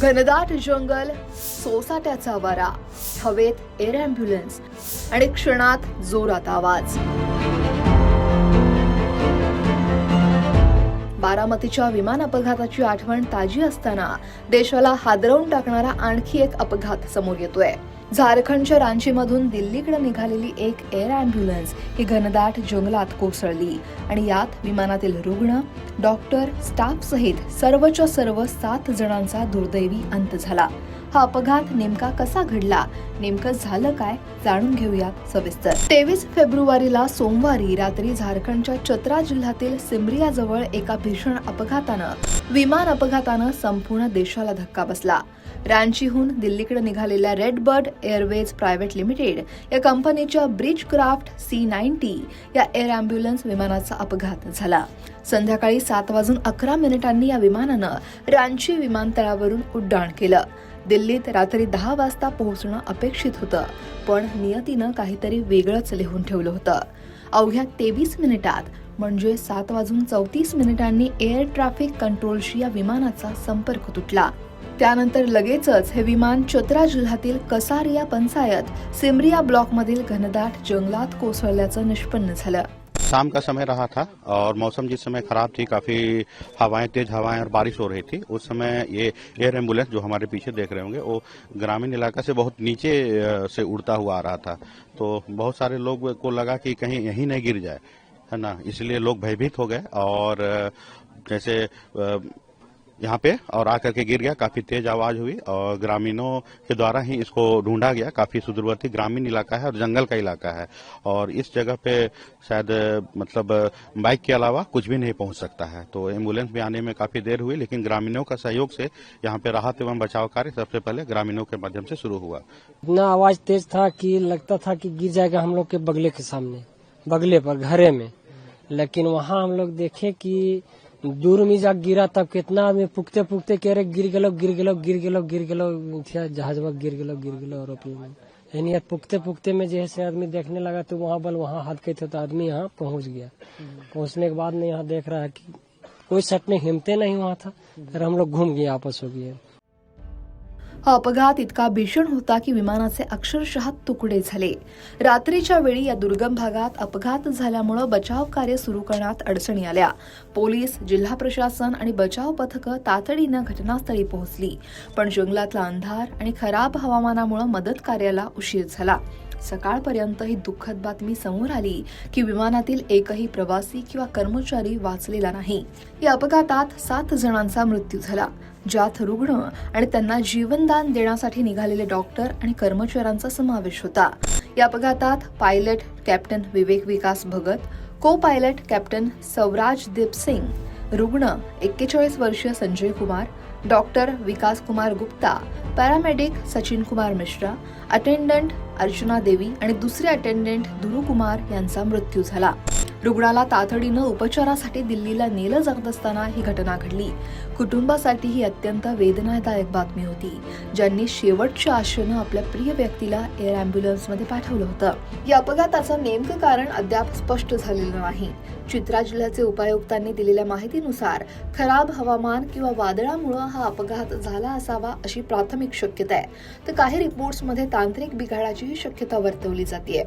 घनदाट जंगल, सोसाट्याचा वारा, हवेत एअर ॲम्ब्युलन्स आणि क्षणात जोरात आवाज. बारामतीच्या विमान अपघाताची आठवण ताजी असताना देशाला हादरवून टाकणारा आणखी एक अपघात समोर येतोय. झारखंडच्या रांचीमधून दिल्लीकडे निघालेली एक एअर ॲम्ब्युलन्स ही घनदाट जंगलात कोसळली आणि यात विमानातील रुग्ण, डॉक्टर, स्टाफ सहित सर्वच्या सर्व 7 जणांचा दुर्दैवी अंत झाला. हा अपघात नेमका कसा घडला, नेमकं झालं काय, जाणून घेऊयात सविस्तर. 23 फेब्रुवारीला सोमवारी रात्री झारखंडच्या चतरा जिल्ह्यातील सिमरियाजवळ एका भीषण विमान अपघातानं संपूर्ण देशाला धक्का बसला. रांचीहून दिल्लीकडे निघालेल्या red bird airways private limited या कंपनीच्या ब्रिज क्राफ्ट C-90 या एअर ॲम्ब्युलन्स विमानाचा अपघात झाला. संध्याकाळी 7:11 या विमानानं रांची विमानतळावरून उड्डाण केलं. दिल्लीत रात्री 10 वाजता पोहोचणं अपेक्षित होतं, पण नियतीनं काहीतरी वेगळंच लिहून ठेवलं होतं. अवघ्या 23 मिनिटात म्हणजे 7:34 एअर ट्रॅफिक कंट्रोलशी या विमानाचा संपर्क तुटला. त्यानंतर लगेचच हे विमान चतरा जिल्ह्यातील कसारिया पंचायत सिमरिया ब्लॉकमधील घनदाट जंगलात कोसळल्याचं निष्पन्न झालं. शाम का समय रहा था और मौसम जिस समय खराब थी, काफी हवाएं, तेज हवाएं और बारिश हो रही थी. उस समय ये एयर एम्बुलेंस जो हमारे पीछे देख रहे होंगे वो ग्रामीण इलाका से बहुत नीचे से उड़ता हुआ आ रहा था. तो बहुत सारे लोग को लगा कि कहीं यहीं नहीं गिर जाए, है ना, इसलिए लोग भयभीत हो गए और जैसे यहाँ पे और आकर के गिर गया. काफी तेज आवाज हुई और ग्रामीणों के द्वारा ही इसको ढूंढा गया. काफी सुदूरवर्ती ग्रामीण इलाका है और जंगल का इलाका है और इस जगह पे शायद मतलब बाइक के अलावा कुछ भी नहीं पहुंच सकता है. तो एम्बुलेंस भी आने में काफी देर हुई, लेकिन ग्रामीणों का सहयोग से यहाँ पे राहत एवं बचाव कार्य सबसे पहले ग्रामीणों के माध्यम से शुरू हुआ. इतना आवाज तेज था कि लगता था कि गिर जाएगा हम लोग के बगले के सामने, बगले पर घरे में. लेकिन वहाँ हम लोग देखे कि दूर में जा गिरा, तब कितना आदमी पुकते पुकते कह रहे गिर गलो जहाजवा गिर गलो एरोप्लेन में. यानी पुकते पुकते में जैसे आदमी देखने लगा तो वहाँ हाथ के थे तो आदमी यहाँ पहुँच गया. पहुँचने के बाद में यहाँ देख रहा है कि कोई सटने हिम्मते नहीं हुआ था. फिर हम लोग घूम गए, आपस हो गए. हा अपघात इतका भीषण होता की विमानाचे अक्षरशः तुकडे झाले. रात्रीच्या वेळी या दुर्गम भागात अपघात झाल्यामुळे बचाव कार्य सुरू करण्यात अडचणी आल्या. पोलीस, जिल्हा प्रशासन आणि बचाव पथकं तातडीनं घटनास्थळी पोहोचली, पण जंगलातला अंधार आणि खराब हवामानामुळे मदत कार्याला उशीर झाला. सकाळपर्यंत ही दुःखद बातमी समोर आली की विमानातील एकही प्रवासी किंवा कर्मचारी वाचलेला नाही. या अपघातात 7 जणांचा मृत्यू झाला, ज्यात रुग्ण आणि त्यांना जीवनदान देण्यासाठी निघालेले डॉक्टर आणि कर्मचाऱ्यांचा समावेश होता. या अपघातात पायलट कॅप्टन विवेक विकास भगत, को पायलट कॅप्टन सवराज दीप सिंग, रुग्ण 41 वर्षीय संजय कुमार, डॉक्टर विकास कुमार गुप्ता, पॅरामेडिक सचिन कुमार मिश्रा, अटेंडंट अर्चना देवी आणि दुसरे अटेंडंट दुरू कुमार यांचा मृत्यू झाला. रुग्णाला तातडीनं उपचारासाठी दिल्लीला नेलं जात असताना ही घटना घडली. कुटुंबासाठी ही अत्यंत वेदनादायक बातमी होती, ज्यांनी शेवटच्या आशेनं आपल्या प्रिय व्यक्तीला एअर ॲम्ब्युलन्समध्ये पाठवलं होतं. या अपघाताचं नेमकं कारण अद्याप स्पष्ट झालेलं नाही. चित्रा जिल्ह्याचे उपायुक्तांनी दिलेल्या माहितीनुसार खराब हवामान किंवा वादळामुळे हा अपघात झाला असावा अशी प्राथमिक शक्यता आहे. तर काही रिपोर्ट्समध्ये तांत्रिक बिघाडाचीही शक्यता वर्तवली जाते.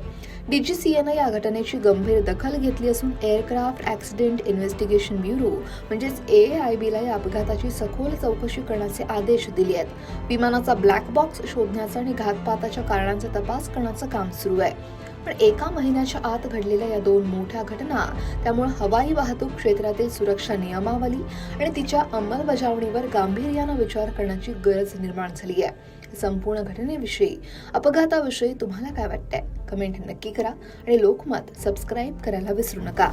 DGCAनं या घटनेची गंभीर दखल घेतली असून एअरक्राफ्ट ॲक्सिडेंट इन्व्हेस्टिगेशन ब्युरो म्हणजेच AAIBला या अपघाताची सखोल चौकशी करण्याचे आदेश दिले आहेत. विमानाचा ब्लॅक बॉक्स शोधण्याचा आणि घातपाताच्या कारणांचा तपास करण्याचं काम सुरू आहे. पण एका महिन्याच्या आत घडलेल्या या 2 मोठ्या घटना, त्यामुळे हवाई वाहतूक क्षेत्रातील सुरक्षा नियमावली आणि तिच्या अंमलबजावणीवर गांभीर्यानं विचार करण्याची गरज निर्माण झाली आहे. संपूर्ण घटनेविषयी, अपघाताविषयी तुम्हाला काय वाटतंय? कमेंट नक्की करा आणि लोकमत सबस्क्राईब करायला विसरू नका.